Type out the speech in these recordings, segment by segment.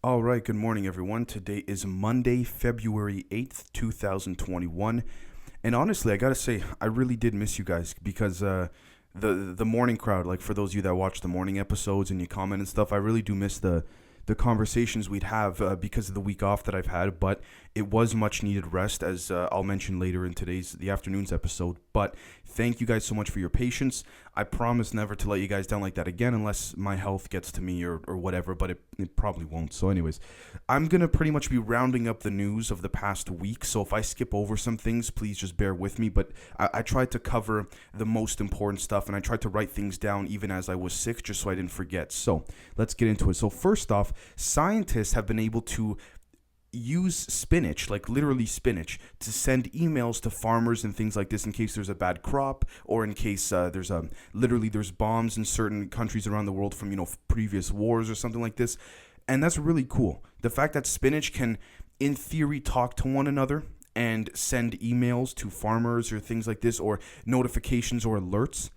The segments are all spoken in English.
All right, good morning, everyone. Today is Monday, February 8th, 2021. And honestly, I gotta say, I really did miss you guys because the morning crowd, like for those of you that watch the morning episodes and you comment and stuff, I really do miss the conversations we'd have because of the week off that I've had. But it was much needed rest, as I'll mention later in the afternoon's episode. But thank you guys so much for your patience. I promise never to let you guys down like that again unless my health gets to me or whatever, but it probably won't. So anyways, I'm going to pretty much be rounding up the news of the past week. So if I skip over some things, please just bear with me. But I tried to cover the most important stuff, and I tried to write things down even as I was sick just so I didn't forget. So let's get into it. So first off, scientists have been able to use spinach, like literally spinach, to send emails to farmers and things like this in case there's a bad crop or in case there's bombs in certain countries around the world from previous wars or something like this. And that's really cool. The fact that spinach can in theory talk to one another and send emails to farmers or things like this, or notifications or alerts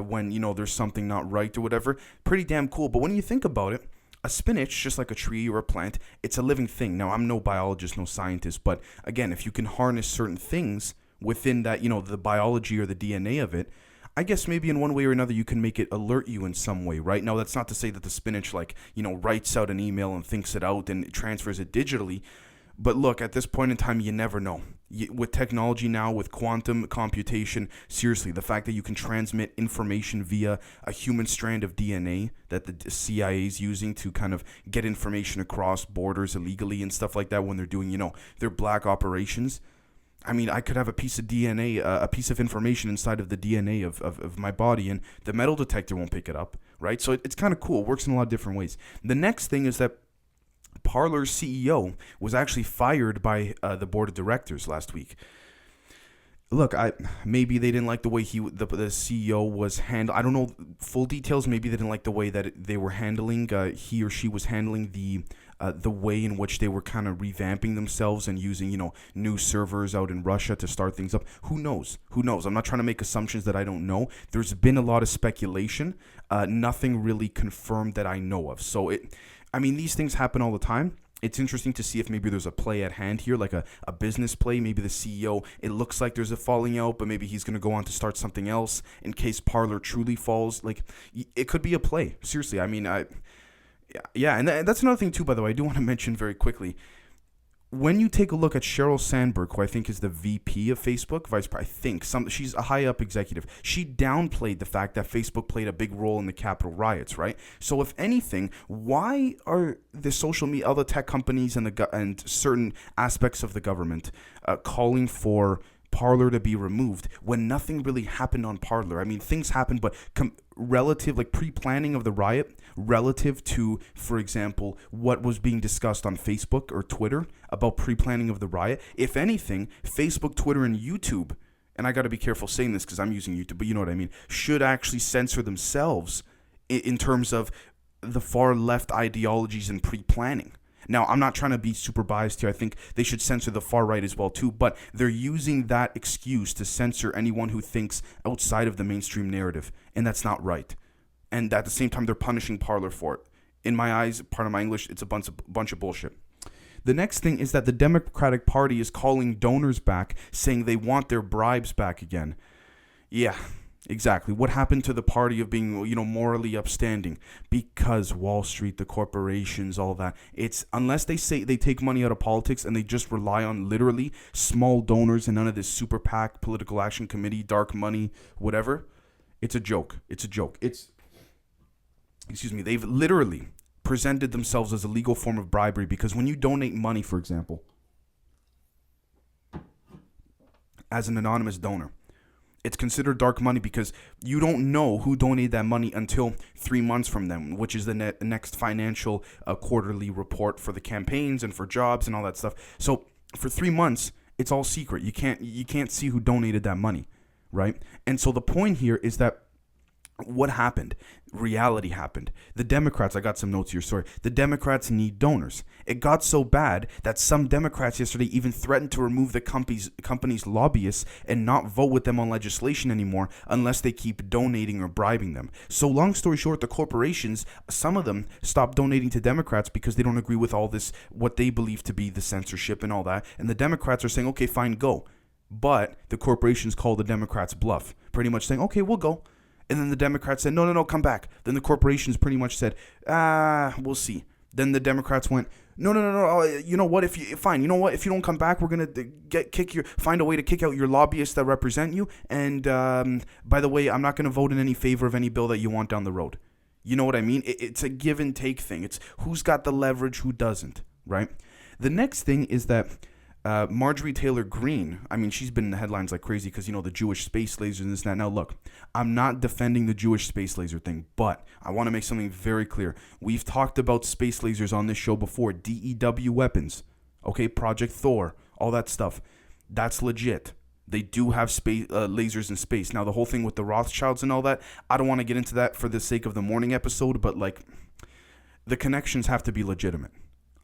when there's something not right or whatever, pretty damn cool. But when you think about it, a spinach, just like a tree or a plant, it's a living thing. Now, I'm no biologist, no scientist, but again, if you can harness certain things within that, the biology or the DNA of it, I guess maybe in one way or another you can make it alert you in some way, right? Now, that's not to say that the spinach, writes out an email and thinks it out and transfers it digitally. But look, at this point in time, you never know. With technology now, with quantum computation, seriously, the fact that you can transmit information via a human strand of DNA that the CIA is using to kind of get information across borders illegally and stuff like that when they're doing, their black operations. I mean, I could have a piece of DNA, a piece of information inside of the DNA of my body, and the metal detector won't pick it up, right? So it's kind of cool. It works in a lot of different ways. The next thing is that Parler's CEO was actually fired by the board of directors last week. Look, maybe they didn't like the way the CEO was handled. I don't know full details. Maybe they didn't like the way that they were handling. He or she was handling the way in which they were kind of revamping themselves and using new servers out in Russia to start things up. Who knows? I'm not trying to make assumptions that I don't know. There's been a lot of speculation. Nothing really confirmed that I know of. So these things happen all the time. It's interesting to see if maybe there's a play at hand here, like a business play. Maybe the CEO, it looks like there's a falling out, but maybe he's going to go on to start something else in case Parler truly falls. Like, it could be a play. Seriously, yeah, and that's another thing too, by the way, I do want to mention very quickly. When you take a look at Sheryl Sandberg, who I think is the VP of Facebook, she's a high up executive. She downplayed the fact that Facebook played a big role in the Capitol riots, right? So if anything, why are the social media, other tech companies and certain aspects of the government calling for Parler to be removed when nothing really happened on Parler? I mean, things happened, but relative, like pre-planning of the riot, relative to, for example, what was being discussed on Facebook or Twitter about pre-planning of the riot. If anything, Facebook, Twitter, and YouTube, and I got to be careful saying this because I'm using YouTube, but you know what I mean, should actually censor themselves in terms of the far left ideologies and pre-planning. Now, I'm not trying to be super biased here. I think they should censor the far right as well, too. But they're using that excuse to censor anyone who thinks outside of the mainstream narrative. And that's not right. And at the same time, they're punishing Parler for it. In my eyes, part of my English, it's a bunch of bullshit. The next thing is that the Democratic Party is calling donors back, saying they want their bribes back again. Yeah. Exactly. What happened to the party of being, morally upstanding? Because Wall Street, the corporations, all that. It's unless they say they take money out of politics and they just rely on literally small donors and none of this super PAC, political action committee, dark money, whatever. It's a joke. They've literally presented themselves as a legal form of bribery because when you donate money, for example, as an anonymous donor, it's considered dark money because you don't know who donated that money until 3 months from them, which is the next financial quarterly report for the campaigns and for jobs and all that stuff. So for 3 months, it's all secret. You can't see who donated that money, right? And so the point here is that What happened? Reality happened. The Democrats, I got some notes here, sorry. The Democrats need donors. It got so bad that some Democrats yesterday even threatened to remove the company's lobbyists and not vote with them on legislation anymore unless they keep donating or bribing them. So long story short, the corporations, some of them stopped donating to Democrats because they don't agree with all this, what they believe to be the censorship and all that. And the Democrats are saying, okay, fine, go. But the corporations call the Democrats bluff, pretty much saying, okay, we'll go. And then the Democrats said, no, come back. Then the corporations pretty much said, we'll see. Then the Democrats went, no. You know what? If you don't come back, we're gonna find a way to kick out your lobbyists that represent you. And by the way, I'm not gonna vote in any favor of any bill that you want down the road. You know what I mean? It's a give and take thing. It's who's got the leverage, who doesn't, right? The next thing is that Marjorie Taylor Greene, I mean, she's been in the headlines like crazy because, the Jewish space lasers and this and that. Now, look, I'm not defending the Jewish space laser thing, but I want to make something very clear. We've talked about space lasers on this show before, DEW weapons, okay, Project Thor, all that stuff. That's legit. They do have space lasers in space. Now, the whole thing with the Rothschilds and all that, I don't want to get into that for the sake of the morning episode, but, the connections have to be legitimate.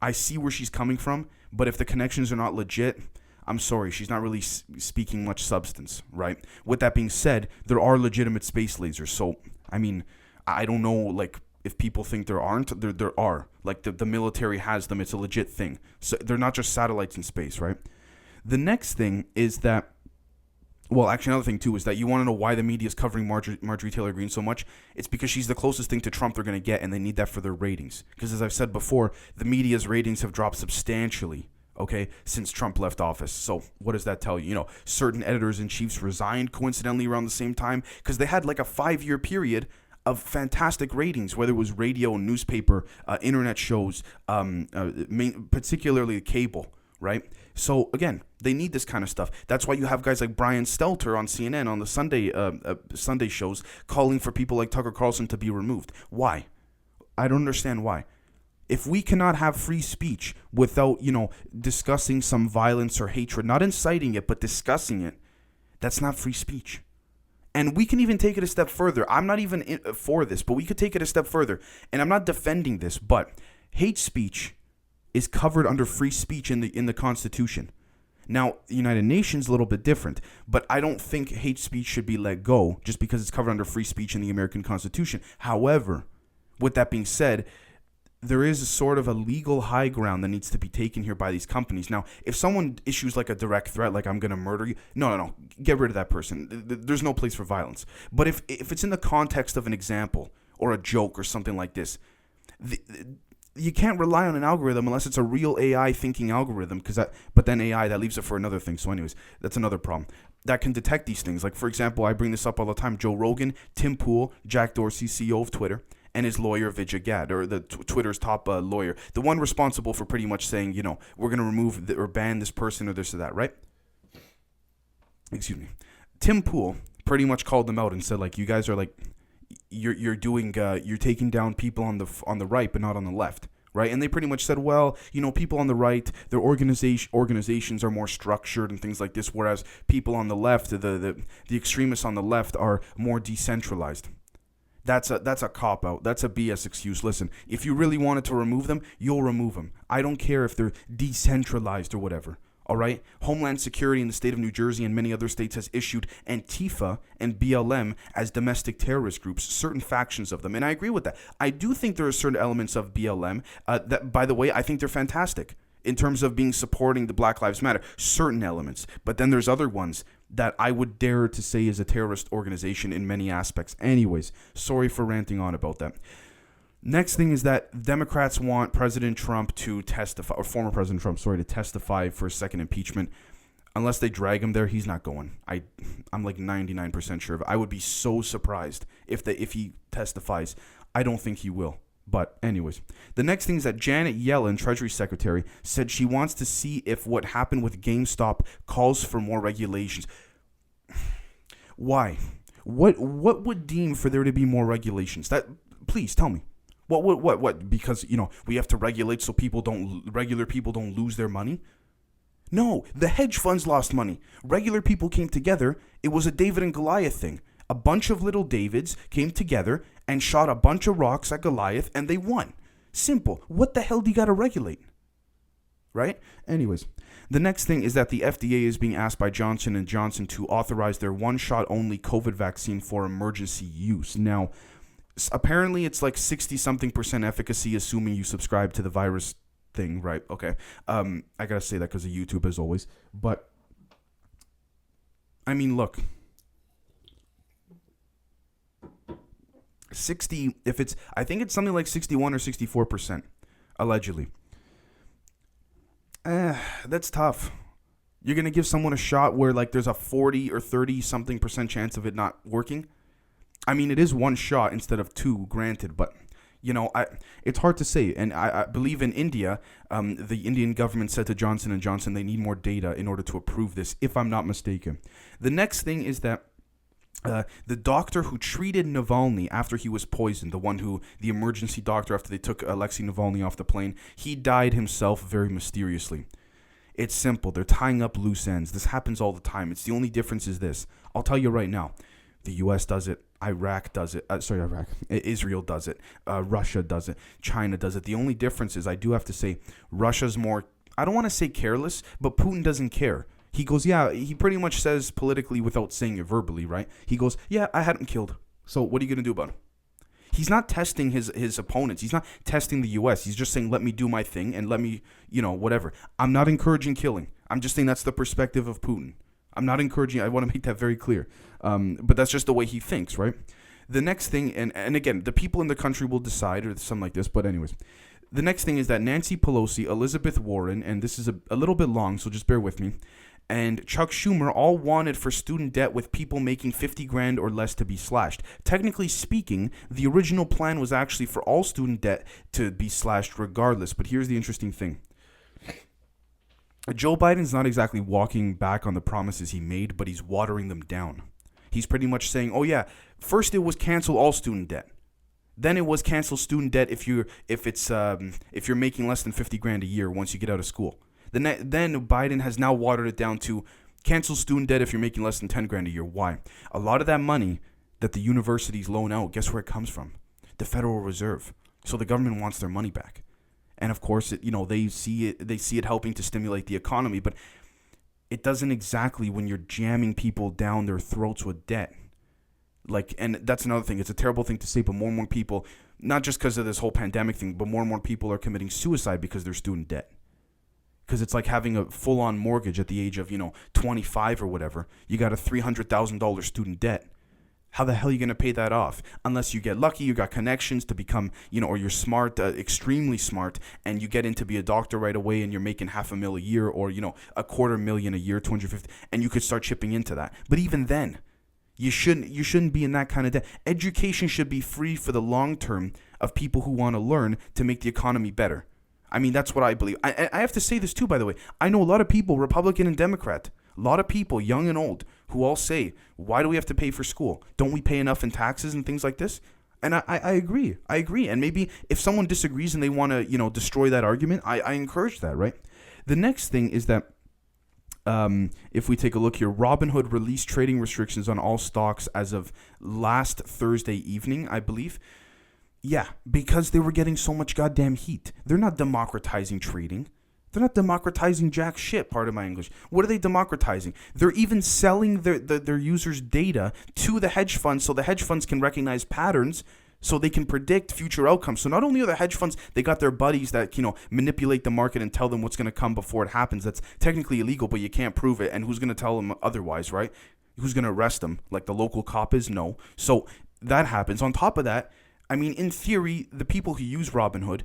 I see where she's coming from, but if the connections are not legit, I'm sorry, she's not really speaking much substance, right? With that being said, there are legitimate space lasers. So, I mean, I don't know, if people think there aren't, there are. The military has them. It's a legit thing. So they're not just satellites in space, right? The next thing is that, well, actually, another thing, too, is that you want to know why the media is covering Marjorie Taylor Greene so much. It's because she's the closest thing to Trump they're going to get, and they need that for their ratings. Because, as I've said before, the media's ratings have dropped substantially, okay, since Trump left office. So what does that tell you? Certain editors-in-chiefs resigned coincidentally around the same time because they had, a 5-year period of fantastic ratings, whether it was radio, newspaper, internet shows, particularly cable, right? So, again, they need this kind of stuff. That's why you have guys like Brian Stelter on CNN on the Sunday shows calling for people like Tucker Carlson to be removed. Why? I don't understand why. If we cannot have free speech without, discussing some violence or hatred, not inciting it, but discussing it, that's not free speech. And we can even take it a step further. I'm not even for this, but we could take it a step further. And I'm not defending this, but hate speech is covered under free speech in the Constitution. Now, the United Nations is a little bit different, but I don't think hate speech should be let go just because it's covered under free speech in the American Constitution. However, with that being said, there is a sort of a legal high ground that needs to be taken here by these companies. Now, if someone issues a direct threat, I'm going to murder you, no, get rid of that person. There's no place for violence. But if it's in the context of an example or a joke or something like this, you can't rely on an algorithm unless it's a real AI thinking algorithm, but then AI, that leaves it for another thing. So anyways, that's another problem. That can detect these things. For example, I bring this up all the time. Joe Rogan, Tim Pool, Jack Dorsey, CEO of Twitter, and his lawyer, Vijay Gad, or the Twitter's top lawyer, the one responsible for pretty much saying, we're going to remove or ban this person or this or that, right? Excuse me. Tim Pool pretty much called them out and said, you guys are you're taking down people on the right but not on the left, right? And they pretty much said, well, people on the right, their organizations are more structured and things like this, whereas people on the left, the extremists on the left, are more decentralized. That's a cop-out. That's a BS excuse. Listen, if you really wanted to remove them, you'll remove them. I don't care if they're decentralized or whatever. All right? Homeland Security in the state of New Jersey and many other states has issued Antifa and BLM as domestic terrorist groups, certain factions of them. And I agree with that. I do think there are certain elements of BLM that, by the way, I think they're fantastic in terms of supporting the Black Lives Matter, certain elements. But then there's other ones that I would dare to say is a terrorist organization in many aspects. Anyways, sorry for ranting on about that. Next thing is that Democrats want President Trump to testify, or former President Trump, to testify for a second impeachment. Unless they drag him there, he's not going. I'm 99% sure of it. I would be so surprised if he testifies. I don't think he will. But anyways, the next thing is that Janet Yellen, Treasury Secretary, said she wants to see if what happened with GameStop calls for more regulations. Why? What would deem for there to be more regulations? Please tell me. What? Because, we have to regulate so regular people don't lose their money? No, the hedge funds lost money. Regular people came together. It was a David and Goliath thing. A bunch of little Davids came together and shot a bunch of rocks at Goliath, and they won. Simple. What the hell do you got to regulate? Right? Anyways, the next thing is that the FDA is being asked by Johnson & Johnson to authorize their one-shot only COVID vaccine for emergency use. Now, apparently it's like 60-something% efficacy, assuming you subscribe to the virus thing, right? Okay. I gotta say that because of YouTube, as always. But, I mean, look. 60, I think it's something like 61 or 64%, allegedly. That's tough. You're going to give someone a shot where like there's a 40 or 30 something % chance of it not working. I mean, it is one shot instead of two, granted, but it's hard to say. And I believe in India, the Indian government said to Johnson & Johnson they need more data in order to approve this, if I'm not mistaken. The next thing is that the doctor who treated Navalny after he was poisoned, the emergency doctor after they took Alexei Navalny off the plane, he died himself very mysteriously. It's simple. They're tying up loose ends. This happens all the time. It's the only difference is this. I'll tell you right now. The U.S. does it. Iraq does it. Israel does it. Russia does it. China does it. The only difference is I do have to say Russia's more, I don't want to say careless, but Putin doesn't care. He goes, yeah, he pretty much says politically without saying it verbally, right? He goes, yeah, I had him killed. So what are you going to do about it? He's not testing his opponents. He's not testing the U.S. He's just saying, let me do my thing and let me, whatever. I'm not encouraging killing. I'm just saying that's the perspective of Putin. I'm not encouraging. I want to make that very clear. But that's just the way he thinks, right? The next thing, and again, the people in the country will decide or something like this. But anyways, the next thing is that Nancy Pelosi, Elizabeth Warren, and this is a little bit long, so just bear with me, and Chuck Schumer all wanted for student debt with people making $50,000 or less to be slashed. Technically speaking, the original plan was actually for all student debt to be slashed regardless. But here's the interesting thing. Joe Biden's not exactly walking back on the promises he made, but he's watering them down. He's pretty much saying, oh yeah, first it was cancel all student debt. Then it was cancel student debt if you're making less than $50,000 a year once you get out of school. Then Biden has now watered it down to cancel student debt if you're making less than $10,000 a year. Why? A lot of that money that the universities loan out, guess where it comes from? The Federal Reserve. So the government wants their money back. And of course, they see it helping to stimulate the economy, but it doesn't exactly when you're jamming people down their throats with debt. And that's another thing. It's a terrible thing to say, but more and more people, not just because of this whole pandemic thing, but more and more people are committing suicide because they're student debt. Because it's like having a full-on mortgage at the age of, 25 or whatever. You got a $300,000 student debt. How the hell are you going to pay that off? Unless you get lucky, you got connections to become, or you're smart, extremely smart, and you get in to be a doctor right away and you're making $500,000 a year or, $250,000 a year, 250, and you could start chipping into that. But even then, you shouldn't be in that kind of debt. Education should be free for the long term of people who want to learn to make the economy better. I mean, that's what I believe. I have to say this too, by the way. I know a lot of people, Republican and Democrat, a lot of people, young and old, who all say, why do we have to pay for school? Don't we pay enough in taxes and things like this? And I agree. I agree. And maybe if someone disagrees and they want to, destroy that argument, I encourage that, right? The next thing is that if we take a look here, Robinhood released trading restrictions on all stocks as of last Thursday evening, I believe. Yeah, because they were getting so much goddamn heat. They're not democratizing trading. They're not democratizing jack shit, pardon my English. What are they democratizing? They're even selling their users' data to the hedge funds so the hedge funds can recognize patterns so they can predict future outcomes. So not only are the hedge funds, they got their buddies that, manipulate the market and tell them what's going to come before it happens. That's technically illegal, but you can't prove it. And who's going to tell them otherwise, right? Who's going to arrest them? Like the local cop is? No. So that happens. On top of that, I mean, in theory, the people who use Robinhood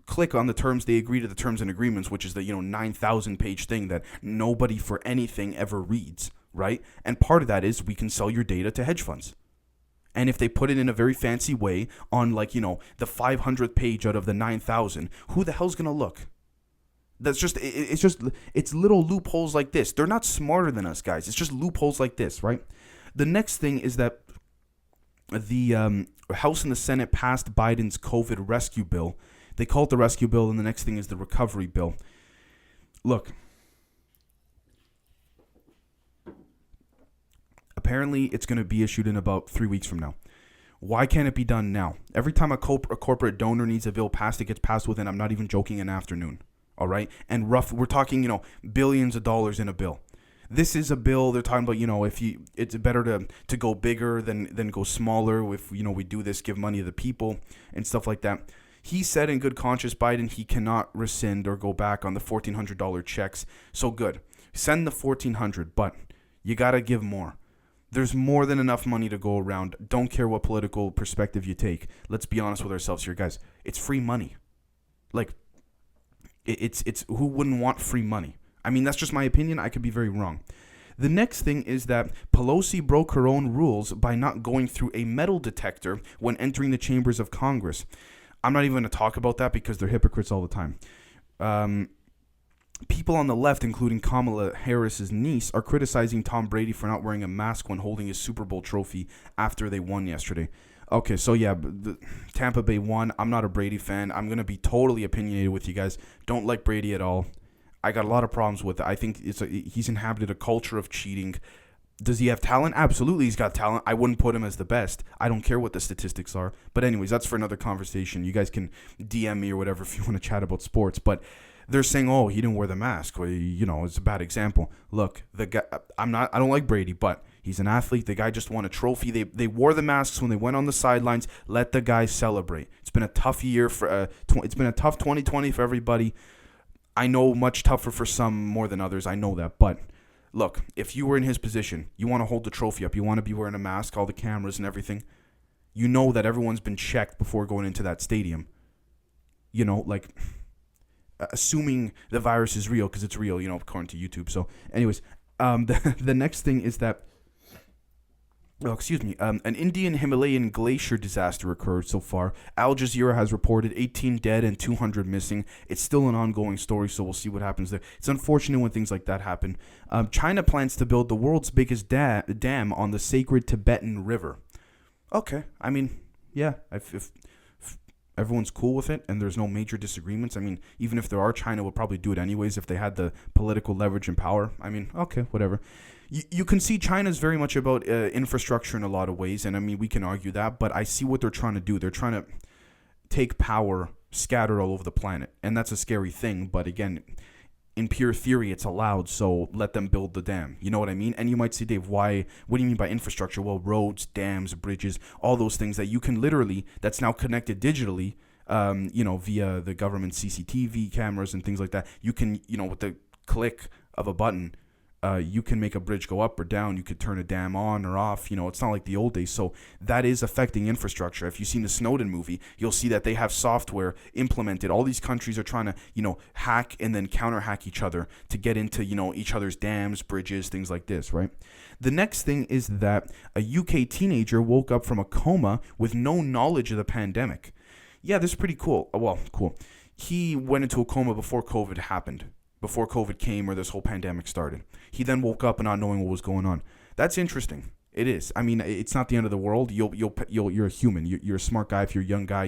click on the terms, they agree to the terms and agreements, which is the 9,000-page thing that nobody for anything ever reads, right? And part of that is we can sell your data to hedge funds. And if they put it in a very fancy way on the 500th page out of the 9,000, who the hell's going to look? That's just, it's little loopholes like this. They're not smarter than us, guys. It's just loopholes like this, right? The next thing is that the House and the Senate passed Biden's COVID rescue bill. They call it the rescue bill, and the next thing is the recovery bill. Look, Apparently, it's going to be issued in about 3 weeks from now. Why can't it be done now? Every time a corporate donor needs a bill passed, it gets passed within, I'm not even joking, an afternoon. All right? And we're talking, billions of dollars in a bill. This is a bill they're talking about, it's better to go bigger than go smaller. If, we do this, give money to the people and stuff like that. He said in good conscience, Biden, he cannot rescind or go back on the $1,400 checks. So good. Send the $1,400, but you got to give more. There's more than enough money to go around. Don't care what political perspective you take. Let's be honest with ourselves here, guys. It's free money. Like, it's who wouldn't want free money? I mean, that's just my opinion. I could be very wrong. The next thing is that Pelosi broke her own rules by not going through a metal detector when entering the chambers of Congress. I'm not even going to talk about that because they're hypocrites all the time. People on the left, including Kamala Harris's niece, are criticizing Tom Brady for not wearing a mask when holding his Super Bowl trophy after they won yesterday. Okay, so yeah, Tampa Bay won. I'm not a Brady fan. I'm going to be totally opinionated with you guys. Don't like Brady at all. I got a lot of problems with it. I think he's inhabited a culture of cheating. Does he have talent? Absolutely, he's got talent. I wouldn't put him as the best. I don't care what the statistics are. But anyways, that's for another conversation. You guys can DM me or whatever if you want to chat about sports. But they're saying, oh, he didn't wear the mask. Well, it's a bad example. Look, the guy, I don't like Brady, but he's an athlete. The guy just won a trophy. They wore the masks when they went on the sidelines. Let the guy celebrate. It's been a tough year it's been a tough 2020 for everybody. I know much tougher for some more than others. I know that, but look, if you were in his position, you want to hold the trophy up, you want to be wearing a mask, all the cameras and everything, you know that everyone's been checked before going into that stadium. Assuming the virus is real, because it's real, according to YouTube. So anyways, the next thing is that, an Indian Himalayan glacier disaster occurred so far. Al Jazeera has reported 18 dead and 200 missing. It's still an ongoing story, so we'll see what happens there. It's unfortunate when things like that happen. China plans to build the world's biggest dam on the sacred Tibetan river. Okay, I mean, yeah, if everyone's cool with it and there's no major disagreements. I mean, even if there are, China would probably do it anyways if they had the political leverage and power. I mean, okay, whatever. You can see China's very much about infrastructure in a lot of ways, and I mean, we can argue that, but I see what they're trying to do. They're trying to take power scattered all over the planet, and that's a scary thing, but again, in pure theory, it's allowed, so let them build the dam. You know what I mean? And you might say, Dave, what do you mean by infrastructure? Well, roads, dams, bridges, all those things that you can literally, that's now connected digitally, via the government CCTV cameras and things like that. You can, with the click of a button, you can make a bridge go up or down. You could turn a dam on or off. It's not like the old days. So that is affecting infrastructure. If you've seen the Snowden movie, you'll see that they have software implemented. All these countries are trying to, hack and then counter hack each other to get into, each other's dams, bridges, things like this, right? The next thing is that a UK teenager woke up from a coma with no knowledge of the pandemic. Yeah, this is pretty cool. Well, cool. He went into a coma before COVID happened. Before COVID came or this whole pandemic started. He then woke up and not knowing what was going on. That's interesting. It is. I mean, it's not the end of the world. You're a human. You're a smart guy. If you're a young guy,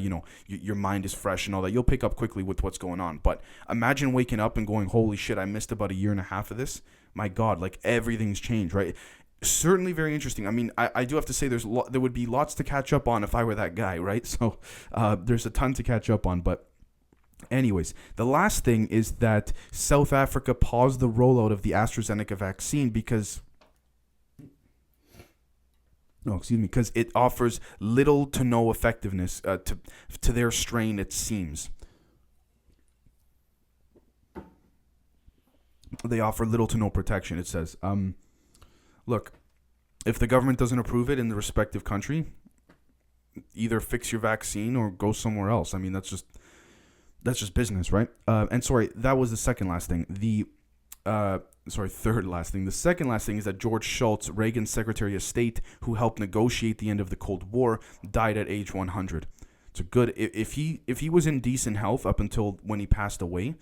your mind is fresh and all that. You'll pick up quickly with what's going on. But imagine waking up and going, holy shit, I missed about a year and a half of this. My God, like everything's changed, right? Certainly very interesting. I mean, I do have to say there would be lots to catch up on if I were that guy, right? So there's a ton to catch up on, but anyways, the last thing is that South Africa paused the rollout of the AstraZeneca vaccine because it offers little to no effectiveness to their strain, it seems. They offer little to no protection, it says. Look, if the government doesn't approve it in the respective country, either fix your vaccine or go somewhere else. I mean, that's just business, right? And sorry, that was the second last thing. Third last thing. The second last thing is that George Shultz, Reagan's Secretary of State, who helped negotiate the end of the Cold War, died at age 100. It's a good. If he was in decent health up until when he passed away,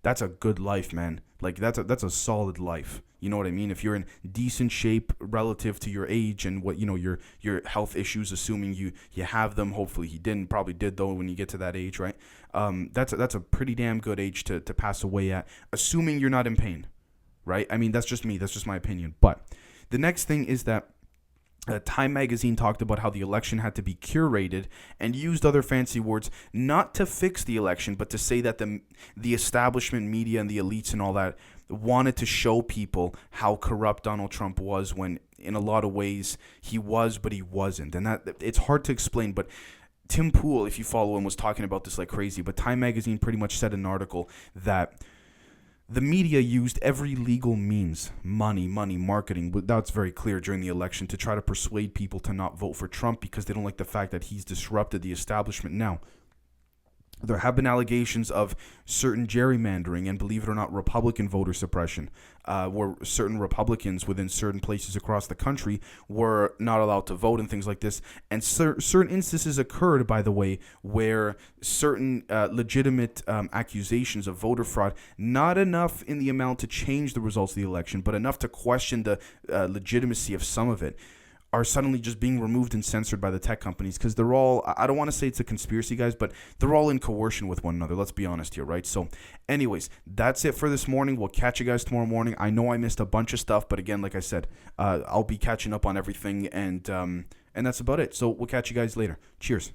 that's a good life, man. Like that's a solid life. You know what I mean? If you're in decent shape relative to your age and what your health issues, assuming you have them. Hopefully he didn't. Probably did though when you get to that age, right? That's a pretty damn good age to pass away at, assuming you're not in pain, right? I mean that's just me. That's just my opinion. But the next thing is that Time magazine talked about how the election had to be curated and used other fancy words not to fix the election, but to say that the establishment media and the elites and all that wanted to show people how corrupt Donald Trump was, when in a lot of ways he was, but he wasn't. And that it's hard to explain, but Tim Pool, if you follow him, was talking about this like crazy. But Time magazine pretty much said in an article that the media used every legal means, money, marketing, but that's very clear, during the election to try to persuade people to not vote for Trump because they don't like the fact that he's disrupted the establishment. Now, there have been allegations of certain gerrymandering and, believe it or not, Republican voter suppression, where certain Republicans within certain places across the country were not allowed to vote and things like this. And certain instances occurred, by the way, where certain legitimate accusations of voter fraud, not enough in the amount to change the results of the election, but enough to question the legitimacy of some of it, are suddenly just being removed and censored by the tech companies, because they're all, I don't want to say it's a conspiracy, guys, but they're all in coercion with one another. Let's be honest here, right? So anyways, that's it for this morning. We'll catch you guys tomorrow morning. I know I missed a bunch of stuff, but again, like I said, I'll be catching up on everything, and that's about it. So we'll catch you guys later. Cheers.